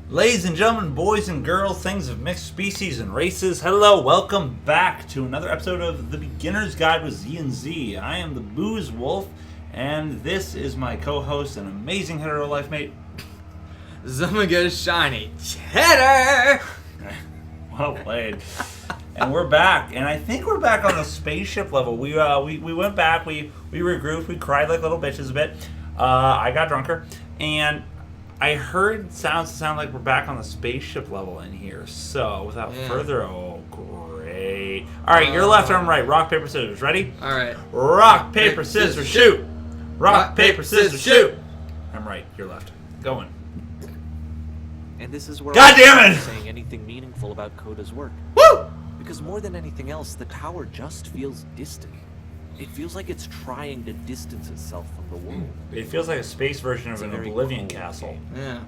Ladies and gentlemen, boys and girls, things of mixed species and races, hello, welcome back to another episode of The Beginner's Guide with ZandZ. I am the Booze Wolf, and this is my co-host and amazing hetero life mate, Zummaga Shiny Cheddar! Well played. And we're back, and I think we're back on the spaceship level. We went back, we regrouped, we cried like little bitches a bit. I got drunker, and I heard sounds that sound like we're back on the spaceship level in here. So, without further ado, great. Alright, your left, I'm right. Rock, paper, scissors. Ready? Alright. Rock, paper, scissors, shoot! Rock, paper, scissors, shoot! I'm right, you're left. Going. And this is where God I'm damn it! not saying anything meaningful about Coda's work. Woo! Because more than anything else, the tower just feels distant. It feels like it's trying to distance itself from the world. It feels like a space version of It's a an very Oblivion cold castle. game. Yeah.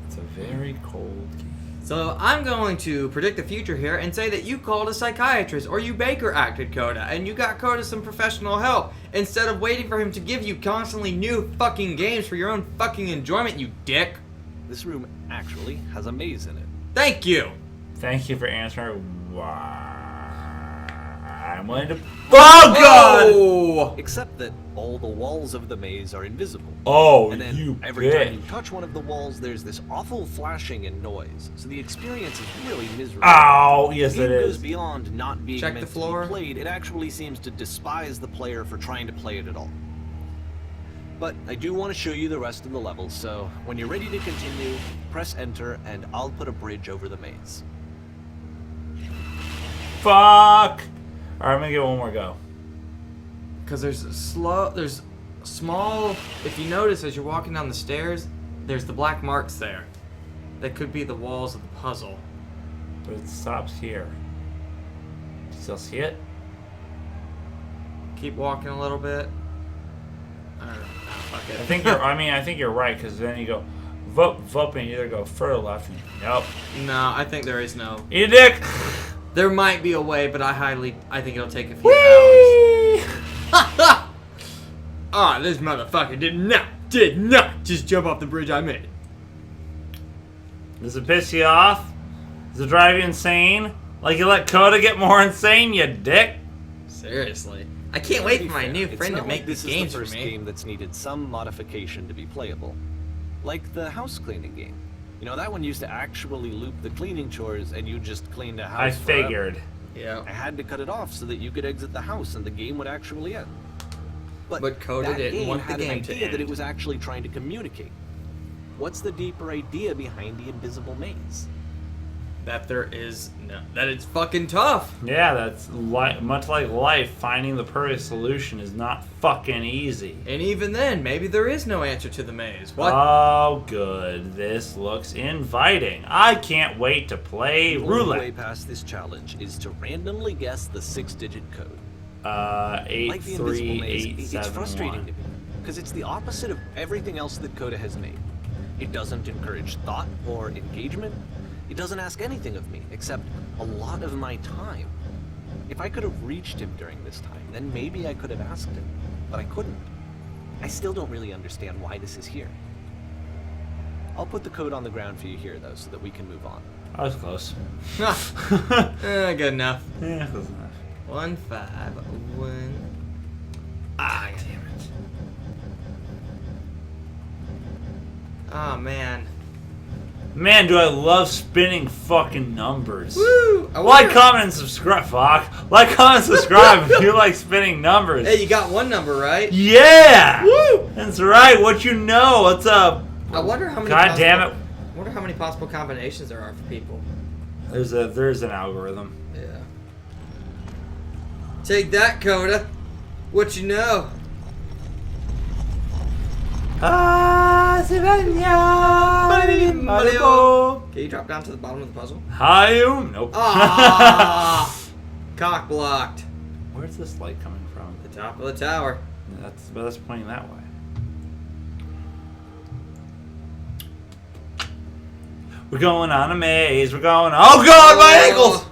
It's a very cold game. So I'm going to predict the future here and say that you called a psychiatrist or you Baker acted Coda and you got Coda some professional help instead of waiting for him to give you constantly new fucking games for your own fucking enjoyment, you dick. This room actually has a maze in it. Thank you. Thank you for answering why. I'm going to. Oh, God! Oh! Except that all the walls of the maze are invisible. Oh, And then you every time you bitch. touch one of the walls, there's this awful flashing and noise. So the experience is really miserable. Ow, yes The it game goes is. beyond not being Check meant the floor. to be played. It actually seems to despise the player for trying to play it at all. But I do want to show you the rest of the level, so when you're ready to continue, press enter and I'll put a bridge over the maze. Fuck! Alright, I'm gonna give it one more go. Because there's small, if you notice as you're walking down the stairs, there's the black marks there. That could be the walls of the puzzle. But it stops here. Still see it? Keep walking a little bit. I don't know. Fuck it. I think you're right, because then you go vup, and you either go further left and nope. No, I think there is no. Eat a dick! There might be a way, but I think it'll take a few hours. Ah, this motherfucker did not just jump off the bridge I made. Does it piss you off? Does it drive you insane? Like you let Coda get more insane, you dick? Seriously. I can't wait for my new friend to make this these games is the for first me. game that's needed some modification to be playable. Like the house cleaning game. You know, that one used to actually loop the cleaning chores and you just cleaned a house I forever. figured. Yeah. I had to cut it off so that you could exit the house and the game would actually end. But Coda that didn't game want the had an game to idea that end. it was actually trying to communicate. What's the deeper idea behind the invisible maze? That there is no. That it's fucking tough. Yeah, that's much like life. Finding the perfect solution is not fucking easy. And even then, maybe there is no answer to the maze. What? Oh, good. This looks inviting. I can't wait to play The only way roulette. past this challenge is to randomly guess the 6-digit code. 8, Like the 3, invisible 8, maze, 7, it's frustrating 1. to me because it's the opposite of everything else that Coda has made. It doesn't encourage thought or engagement. It doesn't ask anything of me except a lot of my time. If I could have reached him during this time, then maybe I could have asked him, but I couldn't. I still don't really understand why this is here. I'll put the code on the ground for you here, though, so that we can move on. I was close. Good enough. Yeah, close enough. 1, 5, 1. Ah, damn it. Oh man. Man, do I love spinning fucking numbers. Woo! Like, comment, and subscribe. Fuck. Like, comment, subscribe if you like spinning numbers. Hey, you got one number right. Yeah! Woo! That's right. What you know? What's up? I wonder how many. God damn it. I wonder how many possible combinations there are for people. There's an algorithm. Yeah. Take that, Coda. What you know? Can you drop down to the bottom of the puzzle? Hayum. Nope. Ah! Cock blocked. Where's this light coming from? The top of the tower. That's pointing that way. We're going on a maze. We're going. Oh God, my ankles!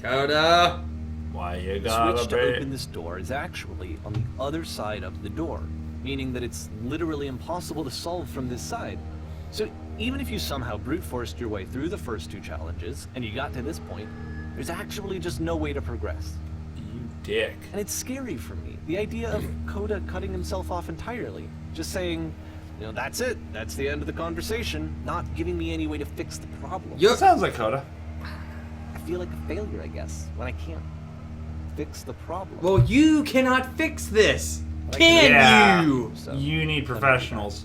Coda. Why you The gotta switch to be? open this door is actually on the other side of the door. meaning that it's literally impossible to solve from this side. So even if you somehow brute forced your way through the first 2 challenges, and you got to this point, there's actually just no way to progress. You dick. And it's scary for me, the idea of Coda cutting himself off entirely. Just saying, you know, that's it, that's the end of the conversation, not giving me any way to fix the problem. That sounds like Coda. I feel like a failure, I guess, when I can't fix the problem. Well, you cannot fix this. I Can Yeah. you? So, You need professionals.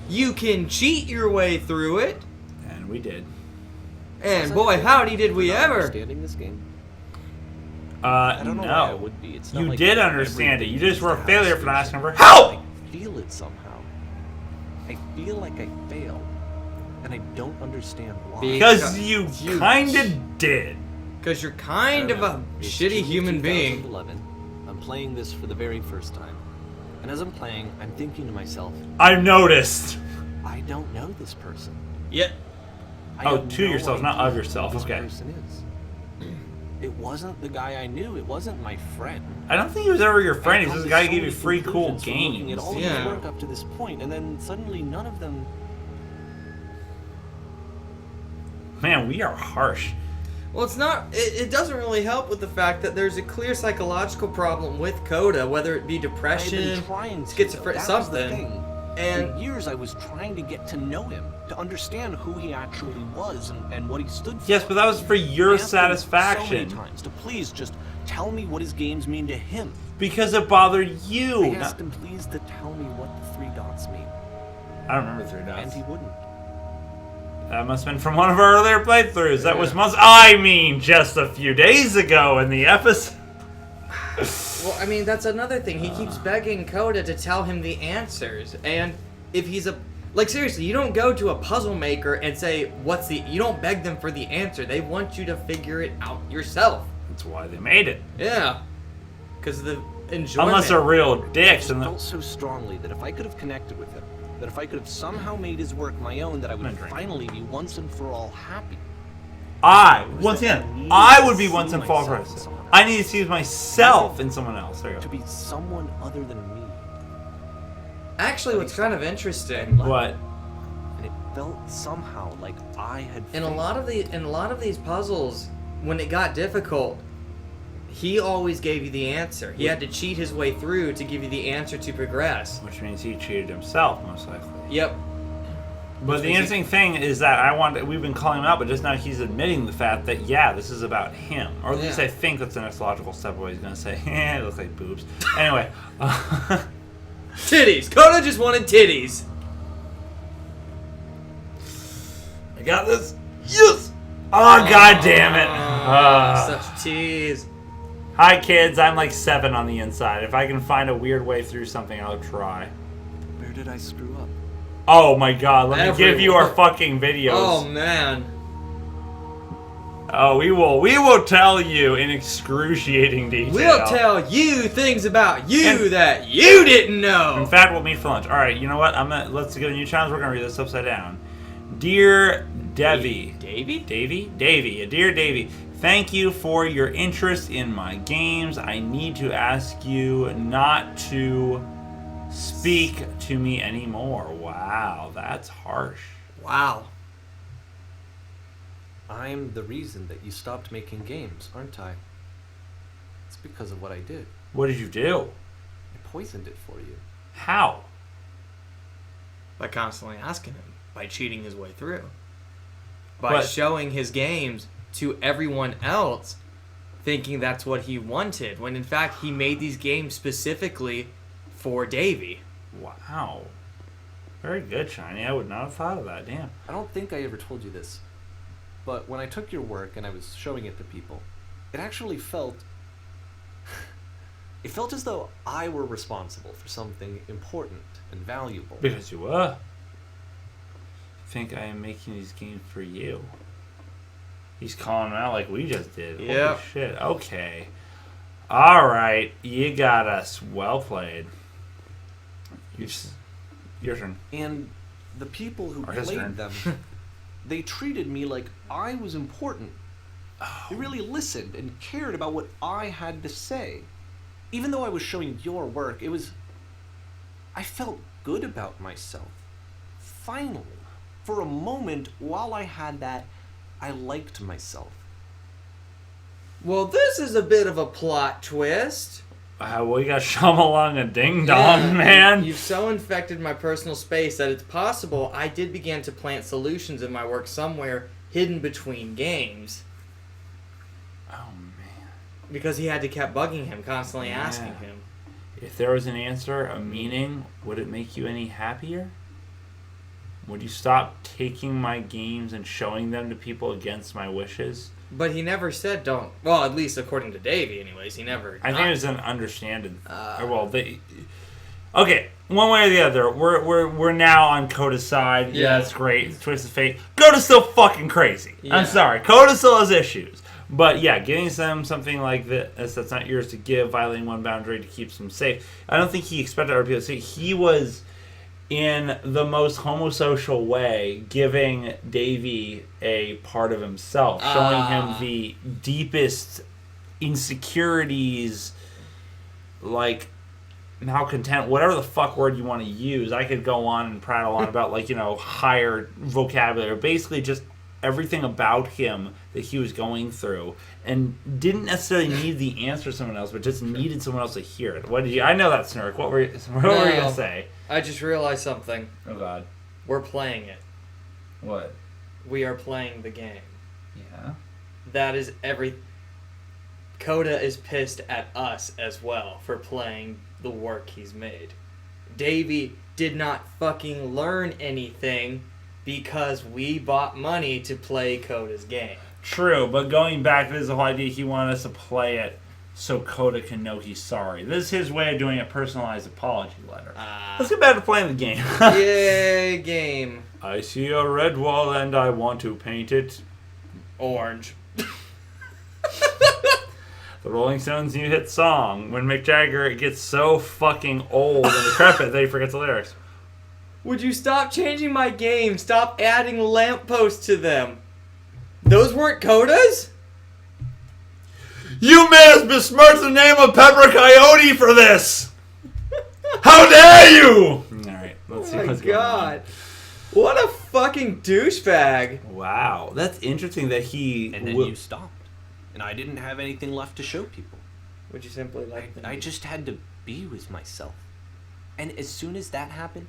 You can cheat your way through it. And we did. And boy, howdy did we not ever. Understanding this game? I don't know why I No. would be. It's not You like did understand it. everything You just were a has failure to for be not asking for I help! feel it somehow. I feel like I failed, and I don't understand why. Because you kinda did. Because you're kind of a It's shitty June human being. 2011. I'm playing this for the very first time. And as I'm playing, I'm thinking to myself, I've noticed. I don't know this person. Yeah. I Oh, have to no yourself, not idea of yourself. who this Okay. person is. It wasn't the guy I knew. It wasn't my friend. I don't think he was ever your friend. He's I just a come guy to who gave so you many free cool conclusions from looking games. at all Yeah. his work up to this point, and then suddenly none of them. Man, we are harsh. Well, it's not. It doesn't really help with the fact that there's a clear psychological problem with Coda, whether it be I had depression, been trying to. schizophrenia, That was the something. thing. And For years, I was trying to get to know him, to understand who he actually was and what he stood for. Yes, but that was for I your asked him satisfaction. so many times to please just tell me what his games mean to him. Because it bothered I you. asked him please to tell me what the 3 dots mean, I don't remember 3 and dots. he wouldn't. That must have been from one of our earlier playthroughs. That was just a few days ago in the episode. well, I mean, that's another thing. He keeps begging Coda to tell him the answers, and if he's seriously, you don't go to a puzzle maker and say you don't beg them for the answer. They want you to figure it out yourself. That's why they made it. Yeah, because the enjoyment. Unless they're real dicks. I And felt so strongly that if I could have connected with him, that if I could have somehow made his work my own, that I would finally be once and for all happy. once again, I would be once and for all person. I need to see myself in someone else. There you To go. be someone other than me. Actually, what's kind of interesting, What? And it felt somehow like I had in a failed. lot of these puzzles, when it got difficult, he always gave you the answer. He had to cheat his way through to give you the answer to progress. Which means he cheated himself, most likely. Yep. But the interesting thing is that we've been calling him out, but just now he's admitting the fact that, yeah, this is about him. Or at least Yeah. I think that's the next logical step of what he's going to say. It looks like boobs. Anyway. Titties. Coda just wanted titties. I got this. Yes! Oh, god damn it. Such tease. Hi, kids. I'm like 7 on the inside. If I can find a weird way through something, I'll try. Where did I screw up? Oh my god, let me give you our Everyone. fucking videos. Oh man. Oh, we will tell you in excruciating detail. We'll tell you things about you And- that you didn't In know. fact, we'll meet for lunch. All right, you know what? Let's get a new challenge. We're gonna read this upside down. Dear Davey, Davey? Davey, dear Davey, thank you for your interest in my games. I need to ask you not to speak to me anymore. Wow, that's harsh. Wow. I'm the reason that you stopped making games, aren't I? It's because of what I did. What did you do? I poisoned it for you. How? By constantly asking him. By cheating his way through. By But- showing his games to everyone else, thinking that's what he wanted, when in fact he made these games specifically for Davey. Wow. Very good, Shiny. I would not have thought of that. Damn. I don't think I ever told you this, but when I took your work and I was showing it to people, it actually felt... it felt as though I were responsible for something important and valuable. Because you were. Think I am making these games for you. He's calling them out like we just did. Yep. Holy shit. Okay. Alright. You got us. Well played. Your turn. And the people who Or his turn. played them, they treated me like I was important. They really listened and cared about what I had to say. Even though I was showing your work, it was I felt good about myself. Finally. For a moment, while I had that, I liked myself. Well, this is a bit of a plot twist. We got Shyamalan a ding dong, man. You've so infected my personal space that it's possible I did begin to plant solutions in my work somewhere hidden between games. Oh, man. Because he had to keep bugging him, constantly asking him. If there was an answer, a meaning, would it make you any happier? Would you stop taking my games and showing them to people against my wishes? But he never said don't. Well, at least according to Davey, anyways, he never. I think it was an understanding. Okay, one way or the other, we're now on Coda's side. Yeah, that's great. Twist of fate. Coda's still fucking crazy. Yeah. I'm sorry, Coda still has issues. But yeah, giving them something like this that's not yours to give, violating one boundary to keep them safe. I don't think he expected other people to see. He was, in the most homosocial way, giving Davey a part of himself, showing him the deepest insecurities, like malcontent, whatever the fuck word you want to use. I could go on and prattle on about, like, higher vocabulary. Basically, just everything about him that he was going through, and didn't necessarily need the answer to someone else, but just needed someone else to hear it. What did you? I know that, Snurk. What were you gonna say? I just realized something. Oh God. We're playing it. What? We are playing the game. Yeah. That is Coda is pissed at us as well for playing the work he's made. Davey did not fucking learn anything because we bought money to play Coda's game. True, but going back to this whole idea, he wanted us to play it so Coda can know he's sorry. This is his way of doing a personalized apology letter. Let's get back to playing the game. Yay, game. I see a red wall and I want to paint it orange. The Rolling Stones' new hit song, when Mick Jagger gets so fucking old and decrepit that he forgets the lyrics. Would you stop changing my game? Stop adding lampposts to them. Those weren't Coda's? You made us besmirch the name of Pepper Coyote for this! How dare you! Alright, let's see what's going on. What a fucking douchebag. Wow, that's interesting that he... And then you stopped. And I didn't have anything left to show people. Would you simply like them? I just had to be with myself. And as soon as that happened,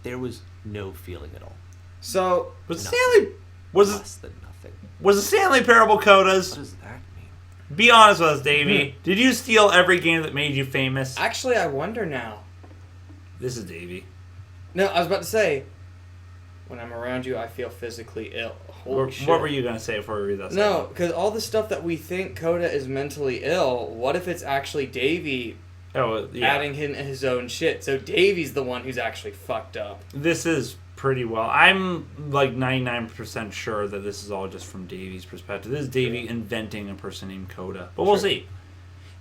there was no feeling at all. So, was less than nothing. Was the Stanley Parable Coda's? What does that mean? Be honest with us, Davey. Did you steal every game that made you famous? Actually, I wonder now. This is Davey. No, I was about to say, when I'm around you, I feel physically ill. Holy shit. What were you going to say before we read that? No, because all the stuff that we think Coda is mentally ill, what if it's actually Davey adding in his own shit? So Davey's the one who's actually fucked up. This is pretty well. I'm like 99% sure that this is all just from Davey's perspective. This is Davey inventing a person named Coda. But we'll see.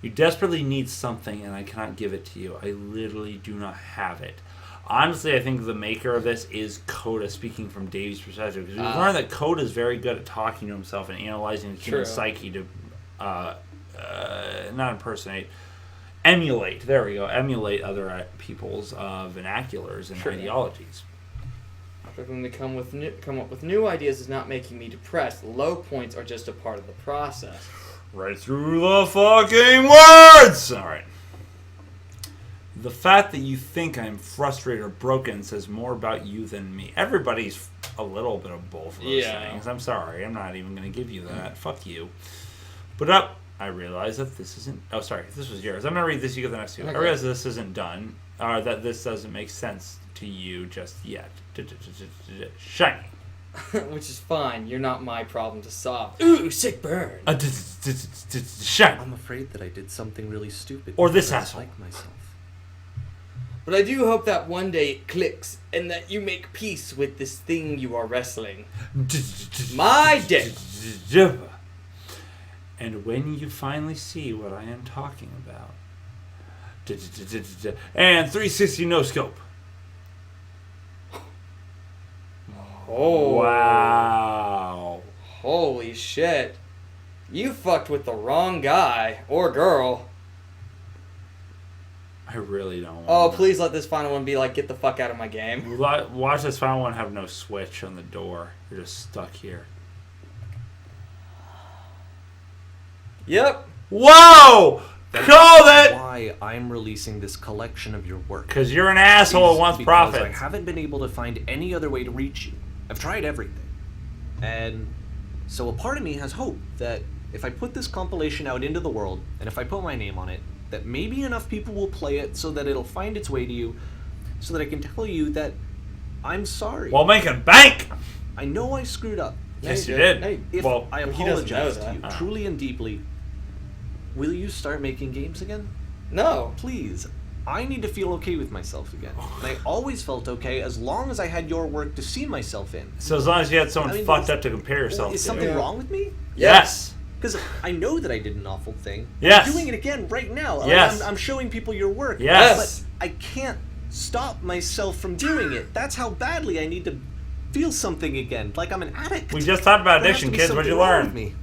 You desperately need something, and I cannot give it to you. I literally do not have it. Honestly, I think the maker of this is Coda, speaking from Davey's perspective. Because we've learned that Coda is very good at talking to himself and analyzing the human psyche to not impersonate, emulate. There we go. Emulate other people's vernaculars and ideologies. For them to come up with new ideas is not making me depressed. Low points are just a part of the process. Right through the fucking words! Alright. The fact that you think I'm frustrated or broken says more about you than me. Everybody's a little bit of both of those things. I'm sorry. I'm not even going to give you that. Fuck you. But I realize that this isn't... Oh, sorry. This was yours. I'm going to read this. You get the next two. Okay. I realize that this isn't done. That this doesn't make sense to you just yet. Shiny. Which is fine. You're not my problem to solve. Ooh, sick burn. Shiny. I'm afraid that I did something really stupid. Or this asshole. Like myself. But I do hope that one day it clicks and that you make peace with this thing you are wrestling. My dick. And when you finally see what I am talking about. And 360 no scope. Oh. Wow. Holy shit. You fucked with the wrong guy or girl. I really don't want Oh, that. please let this final one be like, get the fuck out of my game. Watch this final one have no switch on the door. You're just stuck here. Yep. Whoa! Call That's it! why I'm releasing this collection of your work. Because you're an asshole who wants Because I profits. haven't been able to find any other way to reach you. I've tried everything. And so a part of me has hope that if I put this compilation out into the world, and if I put my name on it, that maybe enough people will play it so that it'll find its way to you, so that I can tell you that I'm sorry. While making bank! I know I screwed up. Yes, you did. Hey, If Well, I he doesn't know apologize to that. you, truly and deeply, will you start making games again? No. Please. I need to feel okay with myself again. And I always felt okay as long as I had your work to see myself in. So as long as you had someone I mean, fucked is- up to compare yourself Is to. something wrong with me? Yes! Because I know that I did an awful thing. Yes. I'm doing it again right now. Like, Yes. I'm showing people your work. Yes. But I can't stop myself from doing it. That's how badly I need to feel something again. Like I'm an addict. We just talked about There has to addiction, be kids. What'd you something wrong learn? with me.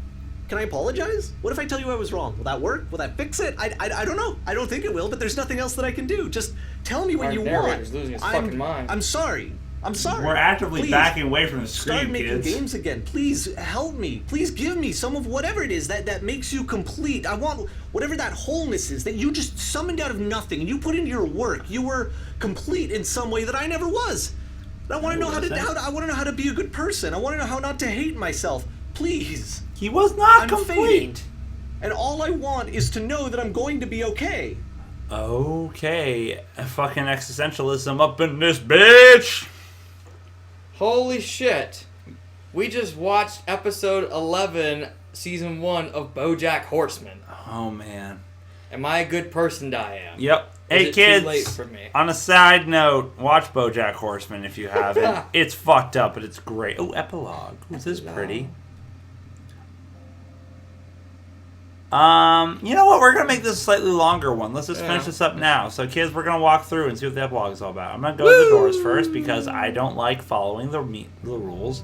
Can I apologize? What if I tell you I was wrong? Will that work? Will that fix it? I don't know. I don't think it will, but there's nothing else that I can do. Just tell me what Our you narrator's want. losing his I'm, fucking mind. I'm sorry. I'm sorry. We're actively Please, backing away from the start screen, making kids. games again. Please help me. Please give me some of whatever it is that makes you complete. I want whatever that wholeness is that you just summoned out of nothing and you put into your work. You were complete in some way that I never was. And I want to know I want to know how to be a good person. I want to know how not to hate myself. Please. He was not I'm complete. fading. And all I want is to know that I'm going to be okay. Okay. Fucking existentialism up in this bitch. Holy shit. We just watched episode 11, season 1 of BoJack Horseman. Oh, man. Am I a good person, Diane? Yep. Is Hey, it kids. too late for me? On a side note, watch BoJack Horseman if you haven't. It's fucked up, but it's great. Oh, epilogue. This is pretty. You know what? We're gonna make this a slightly longer one. Let's just finish this up now. So, kids, we're gonna walk through and see what the epilogue is all about. I'm gonna go to the doors first because I don't like following the rules,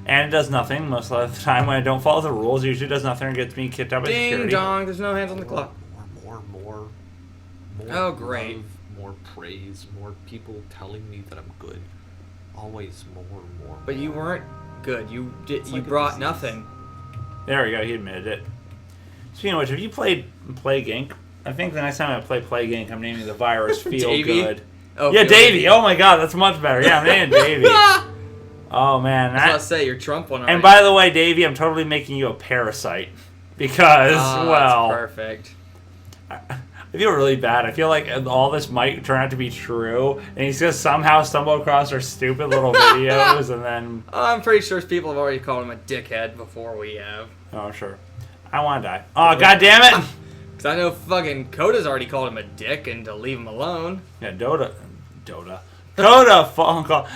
and it does nothing most of the time. When I don't follow the rules, it usually does nothing and gets me kicked out by Ding security. dong, there's no hands on the clock. More. Oh, great. Love, more praise, more people telling me that I'm good. Always more. But you weren't good. You It's you like a brought disease. nothing. There we go. He admitted it. Speaking of which, have you played Plague Inc? I think the next time I play Plague Inc, I'm naming the virus Feel Davey? Good. Oh, Yeah, Feel Davey. Good. Oh my God, that's much better. Yeah, I'm naming Davey. Oh man. I was about to say, your Trump one. And by the way, Davey, I'm totally making you a parasite because, well, That's perfect. I feel really bad. I feel like all this might turn out to be true, and he's gonna somehow stumble across our stupid little videos, and then I'm pretty sure people have already called him a dickhead before we have. oh sure, I want to die. Oh God damn it! Because I know fucking Coda's already called him a dick and to leave him alone. Yeah, Coda, phone call.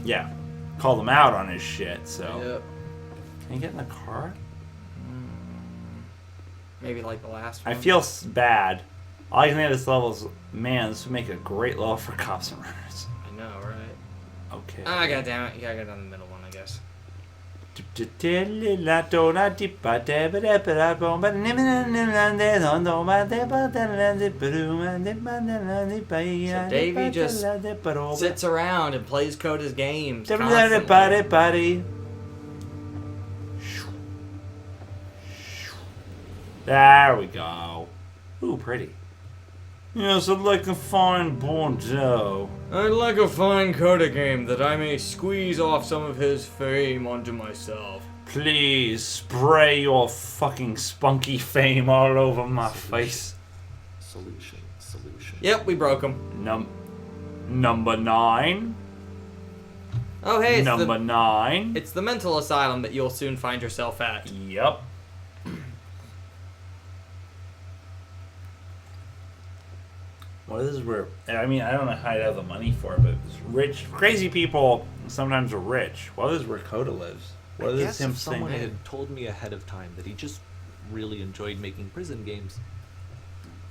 Yeah, called him out on his shit. So Yep. can you get in the car? Maybe like the last one. I feel bad. All I can think of this level is, man, this would make a great level for cops and runners. I know, right? Okay. Ah, goddammit. You gotta go down the middle one, I guess. So Davey just sits around and plays Coda's games. constantly. There we go. Ooh, pretty. Yes, I'd like a fine Bordeaux. I'd like a fine Coda game that I may squeeze off some of his fame onto myself. Please spray your fucking spunky fame all over my face. Solution. Yep, we broke him. Number 9. Oh, hey, it's Number 9. it's the mental asylum that you'll soon find yourself at. Yep. Well, this is where, I mean, I don't know how you have the money for it, but rich, crazy people sometimes are rich. Well, this is where Coda lives. What I is guess him if someone saying? had told me ahead of time that he just really enjoyed making prison games,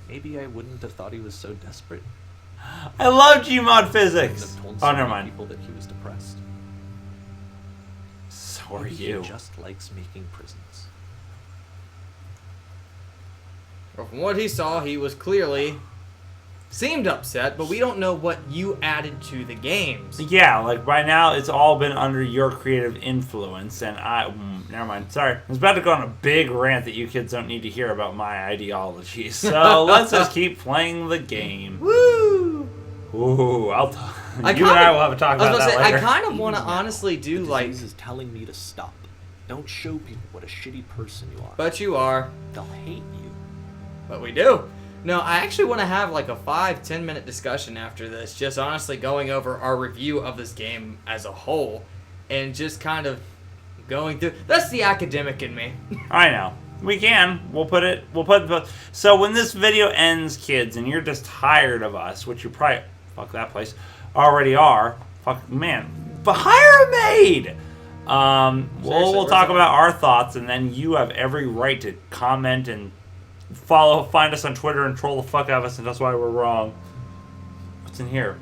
maybe I wouldn't have thought he was so desperate. I love Gmod I wouldn't physics. have told Oh, so never many mind. people that he was depressed. So are Maybe you. He just likes making prisons. Well, from what he saw, he was clearly seemed upset, but we don't know what you added to the games. Yeah, like by now it's all been under your creative influence, and never mind. Sorry, I was about to go on a big rant that you kids don't need to hear about my ideology. So let's just keep playing the game. Woo! Ooh, you and I will have a talk about that later. I kind of want to honestly do the like. disease is telling me to stop. Don't show people what a shitty person you are. But you are. They'll hate you. But we do. No, I actually want to have like a 5-10 minute discussion after this, just honestly going over our review of this game as a whole, and just kind of going through. That's the academic in me. I know. We can. We'll put it. So when this video ends, kids, and you're just tired of us, which you probably fuck that place already are. Fuck man, but hire a maid. We'll talk about our thoughts, and then you have every right to comment and find us on Twitter and troll the fuck out of us and that's why we're wrong. What's in here?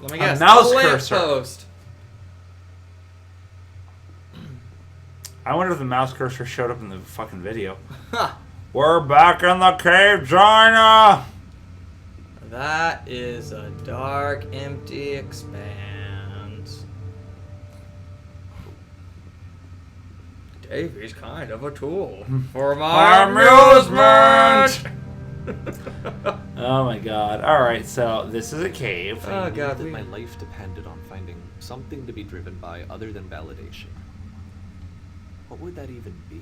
Let me guess. A mouse a cursor. Post. I wonder if the mouse cursor showed up in the fucking video. Huh. We're back in the cave, China! That is a dark, empty expanse. Davey's kind of a tool for my amusement. Oh my god. Alright, so this is a cave. Oh god, that my life depended on finding something to be driven by other than validation. What would that even be?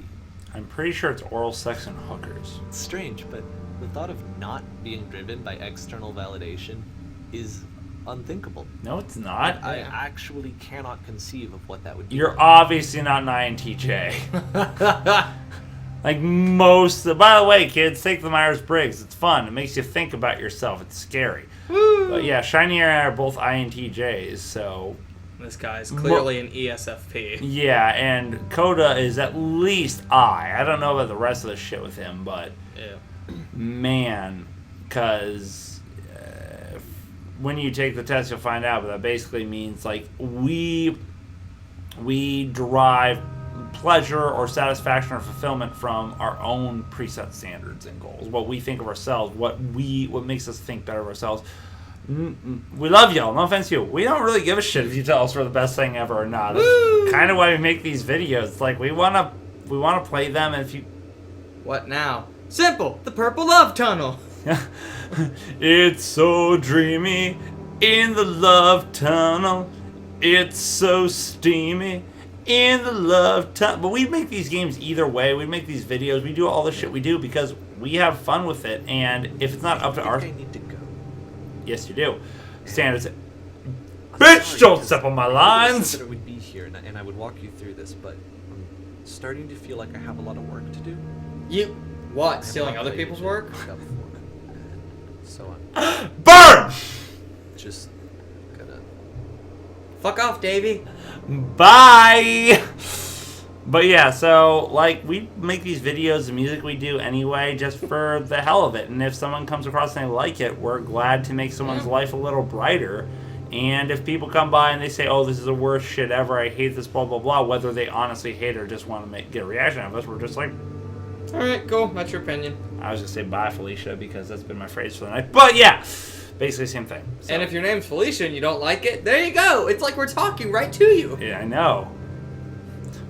I'm pretty sure it's oral sex and hookers. It's strange, but the thought of not being driven by external validation is unthinkable. No, it's not. I actually cannot conceive of what that would be. You're obviously not an INTJ. Like most. By the way, kids, take the Myers-Briggs. It's fun. It makes you think about yourself. It's scary. Woo. But yeah, Shiny and I are both INTJs, so. This guy's clearly an ESFP. Yeah, and Coda is at least I. I don't know about the rest of the shit with him, but Yeah. man, because when you take the test, you'll find out. But that basically means like we derive pleasure or satisfaction or fulfillment from our own preset standards and goals. What we think of ourselves, what makes us think better of ourselves. We love y'all. No offense to you. We don't really give a shit if you tell us we're the best thing ever or not. It's kind of why we make these videos. Like we wanna play them, and if you. What now? Simple. The Purple Love Tunnel. It's so dreamy in the love tunnel. It's so steamy in the love tunnel. But we make these games either way. We make these videos. We do all the shit we do because we have fun with it. And if it's not up to our. I need to go. Yes, you do. Standards. Bitch, don't step on my I lines. said that it would be here, and I would walk you through this, but I'm starting to feel like I have a lot of work to do. You what? I've Stealing not other played people's work? Up before, so I'm Burn! just gonna. Fuck off, Davey. Bye! But yeah, so, like, we make these videos, the music we do anyway, just for the hell of it. And if someone comes across and they like it, we're glad to make someone's life a little brighter. And if people come by and they say, oh, this is the worst shit ever, I hate this, blah, blah, blah, whether they honestly hate it or just want to get a reaction out of us, we're just like... Alright, cool. That's your opinion. I was going to say bye, Felicia, because that's been my phrase for the night. But yeah, basically the same thing. So, And if your name's Felicia and you don't like it, there you go. It's like we're talking right to you. yeah, I know.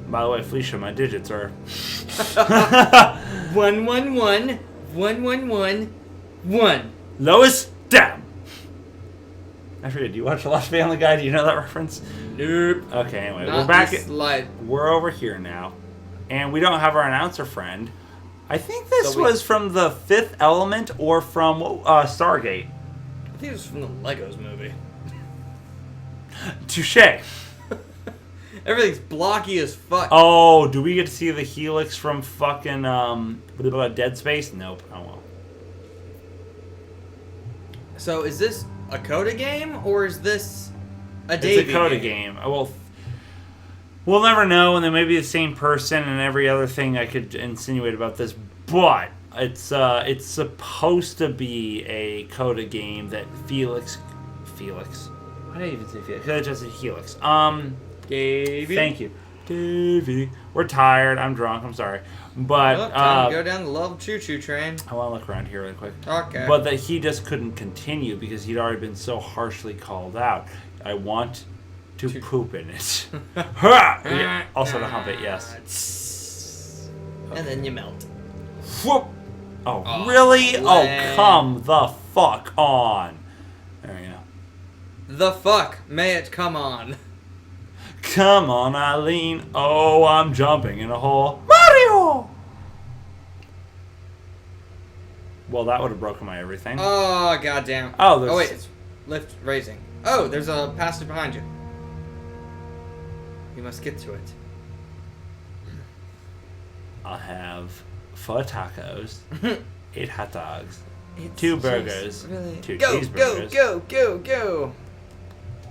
By the way, Felicia, my digits are... 111 111 Lois, down! I forget, do you watch a lot of Family Guy? Do you know that reference? Nope. Okay, anyway, Not we're back. this slide. We're over here now. And we don't have our announcer friend. I think this was from the Fifth Element or from Stargate. I think it was from the Legos movie. Touche. Everything's blocky as fuck. Oh, do we get to see the helix from fucking Dead Space? Nope. Oh well. So is this a Coda game or is this a Davey It's a Coda game. Well, we'll never know, and they may be the same person and every other thing I could insinuate about this, but it's supposed to be a Coda game that Felix. Why did I even say Felix? I just said Helix. Davey. Thank you. Davey. We're tired. I'm drunk. I'm sorry. But Well, time to go down the love choo-choo train. I want to look around here really quick. Okay. But that he just couldn't continue because he'd already been so harshly called out. I want to poop in it. Ha! Yeah. Also to hump it, yes. And then you melt. Whoop. Oh, really? Lame. Oh, come the fuck on. There you go. The fuck may it come on. Come on, Eileen. Oh, I'm jumping in a hole. Mario! Well, that would have broken my everything. Oh, goddamn. Oh, there's... Oh, wait, it's lift raising. Oh, there's a passage behind you. You must get to it. I'll have 4 tacos, 8 hot dogs, It's 2 just burgers, really... 2 Go, cheeseburgers. go.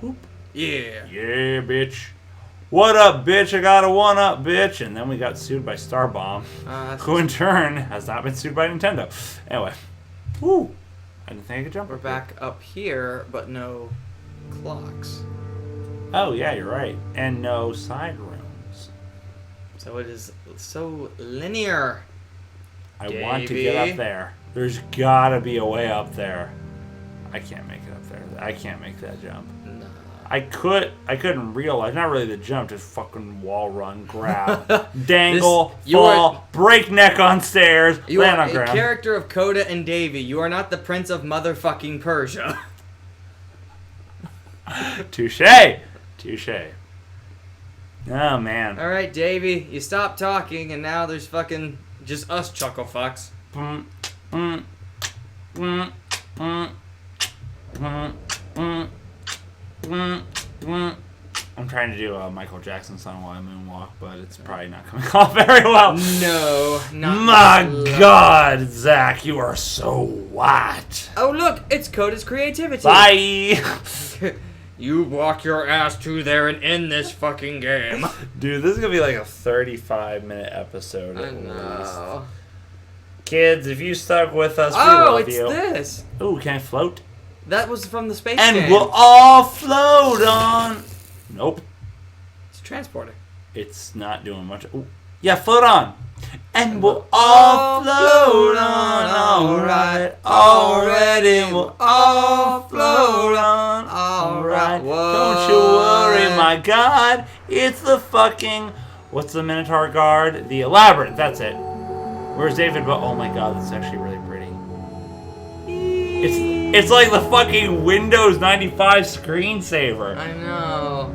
Whoop. Yeah. Yeah, bitch. What up, bitch? I got a 1-up, bitch. And then we got sued by Starbomb, who in turn has not been sued by Nintendo. Anyway. Woo. I didn't think I could jump. We're back up here, but no clocks. Oh, yeah, you're right. And no side rooms. So it is so linear. I want to get up there. There's gotta be a way up there. I can't make it up there. I can't make that jump. No. I couldn't realize, not really the jump, just fucking wall run, grab, dangle, fall, break neck on stairs, You land are on a ground. character of Coda and Davey. You are not the Prince of motherfucking Persia. Touche. Oh, man. Alright, Davey, you stopped talking, and now there's fucking just us chuckle fucks. I'm trying to do a Michael Jackson song while I moonwalk, but it's probably not coming off very well. No, not My God, Zach, you are so white. Oh, look, it's Coda's creativity. Bye. You walk your ass to there and end this fucking game. Dude, this is going to be like a 35-minute episode. I know. Kids, if you stuck with us, we Oh, love it's you. this. Ooh, can I float? That was from the space And game. we'll all float on. Nope. It's a transporter. It's not doing much. Ooh. Yeah, float on. And we'll all float on. Alright. Already, we'll all float on. Alright. Don't you worry, my God. It's the fucking... What's the Minotaur guard? The Labyrinth. That's it. Where's David? But oh my God, that's actually really pretty. It's like the fucking Windows 95 screensaver. I know.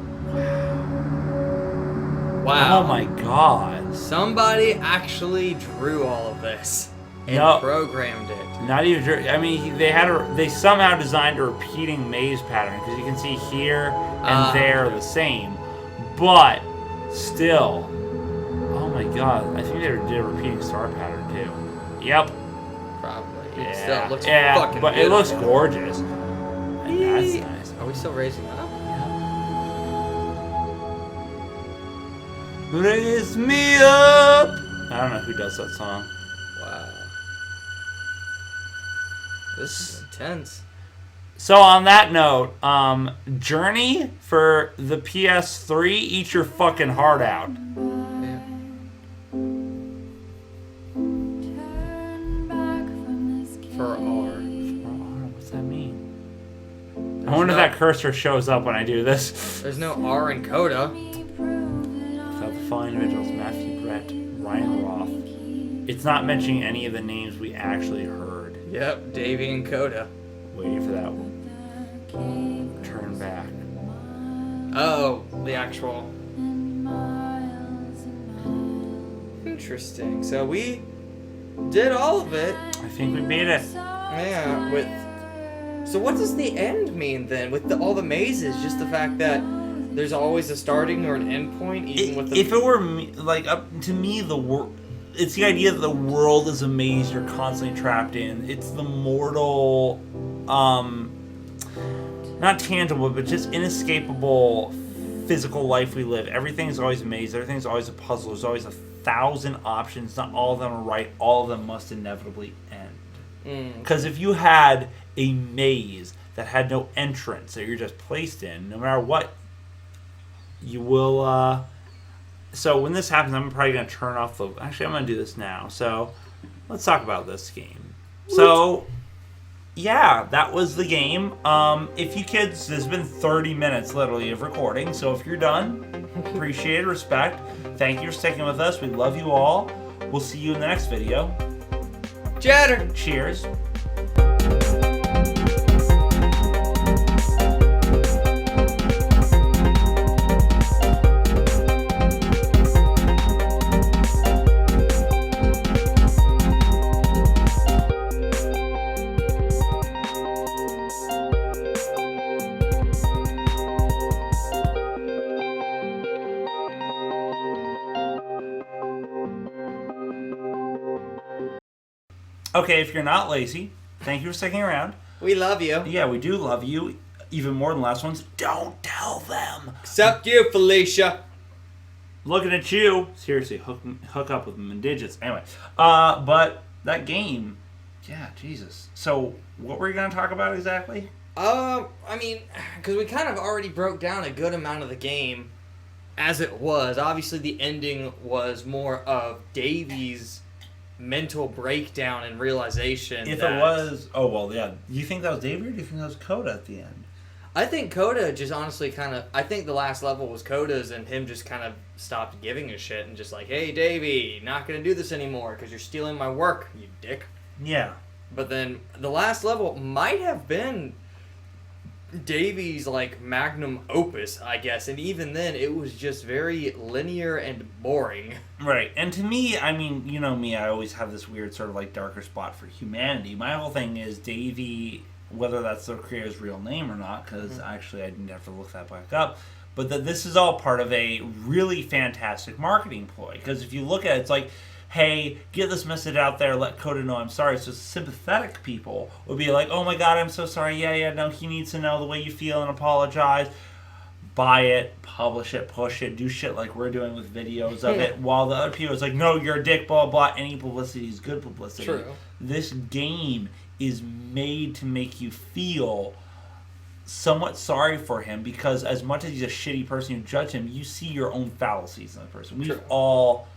Wow. Oh my God. Somebody actually drew all of this and programmed it. Not even. I mean, they somehow designed a repeating maze pattern because you can see here and there the same, but still. Oh my God! I think they did a repeating star pattern too. Yep. Probably. Yeah. Still, it looks yeah, fucking but beautiful. it looks gorgeous. And that's nice. Are we still raising up? Raise me up. I don't know who does that song. Wow. This is intense. So on that note, Journey for the PS3, eat your fucking heart out. Yeah. For R. What's that mean? I wonder if that cursor shows up when I do this. There's no R in Coda. Without the following individuals, Matthew Brett, Ryan Roth. It's not mentioning any of the names we actually heard. Yep, Davey and Coda. Waiting for that one. Turn back. Oh, the actual. Interesting. So we did all of it. I think we made it. Yeah, with... So what does the end mean then? With all the mazes? Just the fact that there's always a starting or an end point, even with the... If it were me, like, up to me, the world... It's the idea that the world is a maze you're constantly trapped in. It's the mortal, not tangible, but just inescapable physical life we live. Everything's always a maze. Everything's always a puzzle. There's always 1,000 options. Not all of them are right. All of them must inevitably end. Because if you had a maze that had no entrance that you're just placed in, no matter what, you will So when this happens, I'm probably going to turn off the... Actually, I'm going to do this now. So let's talk about this game. So, yeah, that was the game. If you kids... There's been 30 minutes, literally, of recording. So if you're done, appreciate it, respect. Thank you for sticking with us. We love you all. We'll see you in the next video. Chatter! Cheers. Okay, if you're not lazy, thank you for sticking around. We love you. Yeah, we do love you. Even more than last ones. Don't tell them. Except you, Felicia. Looking at you. Seriously, hook up with them in digits. Anyway, but that game, yeah, Jesus. So, what were you going to talk about exactly? I mean, because we kind of already broke down a good amount of the game as it was. Obviously, the ending was more of Davey's mental breakdown and realization. If it was... Oh, well, yeah. Do you think that was Davey or do you think that was Coda at the end? I think Coda just honestly kind of... I think the last level was Coda's and him just kind of stopped giving a shit and just like, hey, Davey, not going to do this anymore because you're stealing my work, you dick. Yeah. But then the last level might have been Davey's like magnum opus, I guess, and even then it was just very linear and boring. Right, and to me, I mean, you know me, I always have this weird sort of like darker spot for humanity. My whole thing is Davey, whether that's the creator's real name or not, because actually I didn't have to look that back up, but that this is all part of a really fantastic marketing ploy. Because if you look at it, it's like, hey, get this message out there, let Coda know I'm sorry. So sympathetic people would be like, oh my god, I'm so sorry, yeah, no, he needs to know the way you feel and apologize. Buy it, publish it, push it, do shit like we're doing with videos of it, while the other people is like, no, you're a dick, blah, blah, any publicity is good publicity. True. This game is made to make you feel somewhat sorry for him, because as much as he's a shitty person, you judge him, you see your own fallacies in the person. We've all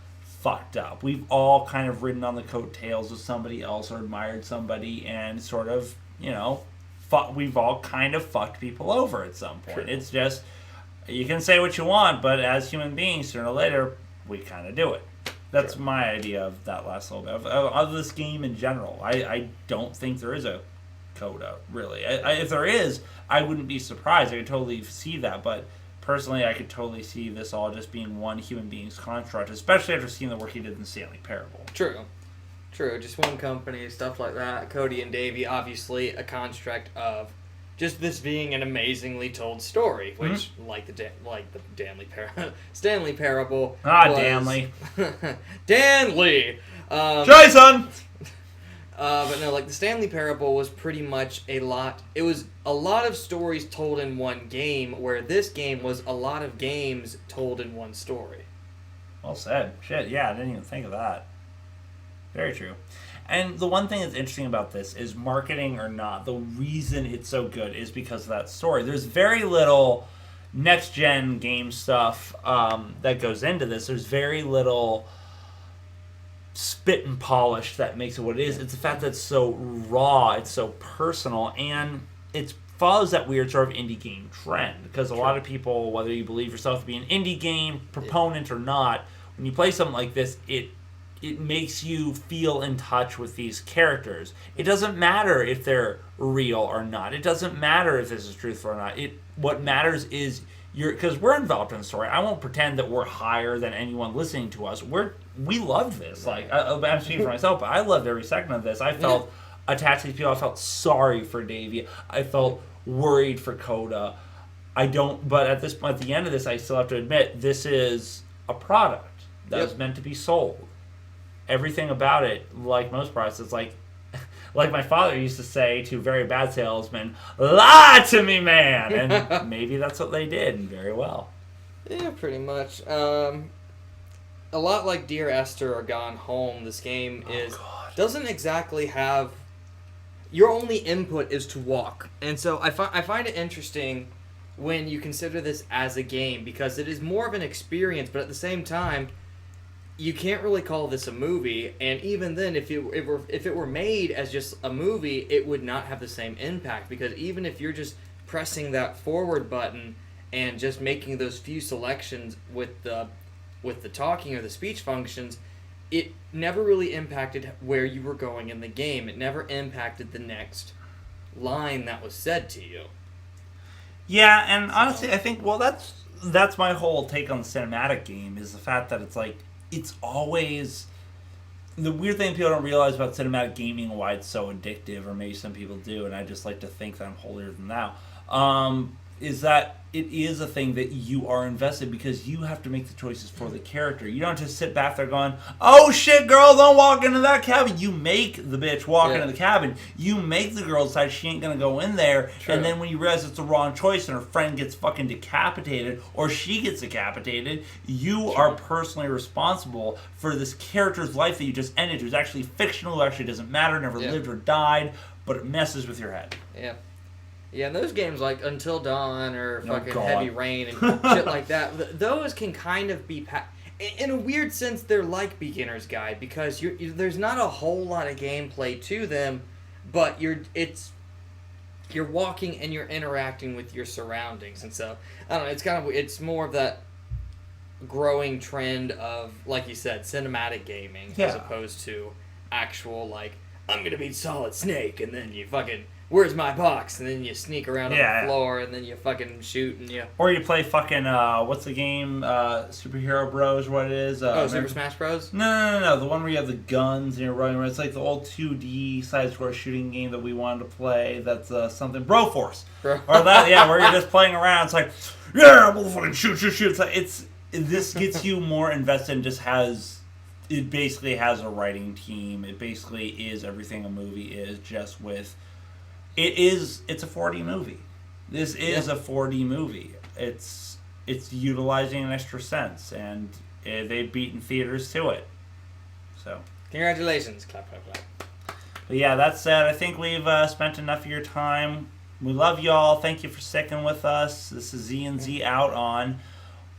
fucked up. We've all kind of ridden on the coattails of somebody else or admired somebody and sort of, you know, we've all kind of fucked people over at some point. True. It's just, you can say what you want, but as human beings, sooner or later, we kind of do it. That's my idea of that last little bit. Of this game in general. I don't think there is a Coda, really. If there is, I wouldn't be surprised. I could totally see that, but personally, I could totally see this all just being one human being's construct, especially after seeing the work he did in Stanley Parable. True. Just one company, stuff like that. Cody and Davey, obviously a construct of just this being an amazingly told story, which, like the Stanley Parable. Was, Danley. Danley! Jason! But no, like the Stanley Parable was pretty much it was a lot of stories told in one game, where this game was a lot of games told in one story. Well said. Shit, yeah, I didn't even think of that. Very true. And the one thing that's interesting about this is, marketing or not, the reason it's so good is because of that story. There's very little next-gen game stuff that goes into this. There's very little spit and polish that makes it what it is. It's the fact that it's so raw, it's so personal, and it follows that weird sort of indie game trend. Because a lot of people, whether you believe yourself to be an indie game proponent or not, when you play something like this, it makes you feel in touch with these characters. It doesn't matter if they're real or not. It doesn't matter if this is truthful or not. What matters is because we're involved in the story. I won't pretend that we're higher than anyone listening to us. We loved this. Like, I'm speaking for myself, but I loved every second of this. I felt attached to these people. I felt sorry for Davey. I felt worried for Coda. But at this point, at the end of this, I still have to admit, this is a product that is meant to be sold. Everything about it, like most products, it's like my father used to say to very bad salesmen, lie to me, man! And maybe that's what they did, and very well. Yeah, pretty much. A lot like Dear Esther or Gone Home, this game doesn't exactly have... Your only input is to walk. And so I find it interesting when you consider this as a game, because it is more of an experience, but at the same time, you can't really call this a movie. And even then, if it were made as just a movie, it would not have the same impact, because even if you're just pressing that forward button and just making those few selections with the talking or the speech functions, it never really impacted where you were going in the game. It never impacted the next line that was said to you. Yeah, and honestly, I think, well, that's my whole take on the cinematic game, is the fact that it's like, it's always... The weird thing people don't realize about cinematic gaming and why it's so addictive, or maybe some people do, and I just like to think that I'm holier than thou, is that it is a thing that you are invested, because you have to make the choices for the character. You don't just sit back there going, oh shit, girl, don't walk into that cabin. You make the bitch walk into the cabin. You make the girl decide she ain't gonna go in there. True. And then when you realize it's the wrong choice and her friend gets fucking decapitated, or she gets decapitated, you are personally responsible for this character's life that you just ended, who's actually fictional, who actually doesn't matter, never lived or died, but it messes with your head. Yeah. Yeah, and those games like Until Dawn or fucking Heavy Rain and shit like that, those can kind of be... in a weird sense, they're like Beginner's Guide, because there's not a whole lot of gameplay to them, but you're walking and you're interacting with your surroundings. And so, I don't know, it's more of that growing trend of, like you said, cinematic gaming, as opposed to actual, like, I'm going to beat Solid Snake, and then you fucking... Where's my box? And then you sneak around on the floor, and then you fucking shoot, and you... Or you play fucking, what's the game? Superhero Bros, what it is? Super Smash Bros? No. The one where you have the guns and you're running around. It's like the old 2D side-scroller shooting game that we wanted to play. That's something... Broforce. Or that, where you're just playing around. It's like, yeah, motherfucking shoot. It's like, this gets you more invested and just has... It basically has a writing team. It basically is everything a movie is, just with... It's a 4D movie. This is a 4D movie. It's utilizing an extra sense, and they've beaten theaters to it. So, congratulations! Clap, clap, clap. But yeah, that said, I think we've spent enough of your time. We love y'all. Thank you for sticking with us. This is ZandZ out on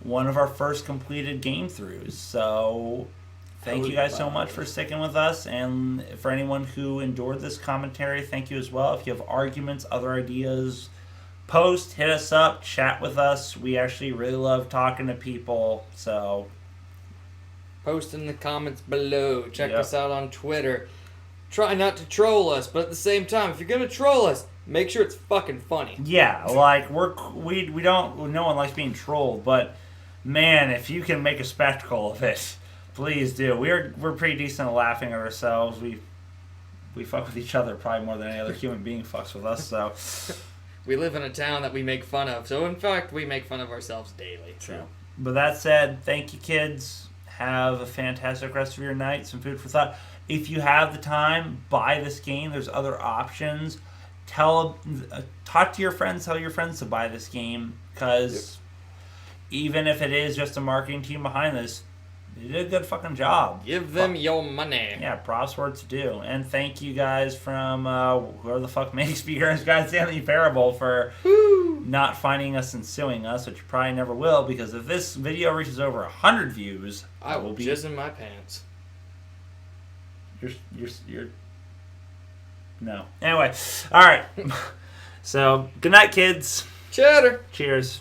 one of our first completed game throughs. So. Thank you guys so much for sticking with us, and for anyone who endured this commentary, thank you as well. If you have arguments, other ideas, hit us up, chat with us. We actually really love talking to people, so... Post in the comments below. Check us out on Twitter. Try not to troll us, but at the same time, if you're going to troll us, make sure it's fucking funny. Yeah, like, we don't... No one likes being trolled, but, man, if you can make a spectacle of it... Please do. We're pretty decent at laughing at ourselves. We fuck with each other probably more than any other human being fucks with us. So we live in a town that we make fun of. So in fact, we make fun of ourselves daily. True. So. But that said, thank you, kids. Have a fantastic rest of your night. Some food for thought. If you have the time, buy this game. There's other options. Talk to your friends. Tell your friends to buy this game, because even if it is just a marketing team behind this. You did a good fucking job. Give them your money. Yeah, props where it's due. And thank you guys from whoever the fuck makes Beginner's Guide Stanley Parable for not finding us and suing us, which you probably never will, because if this video reaches over 100 views, I will be jizz in my pants. You're no. Anyway, all right. So, good night, kids. Cheddar. Cheers.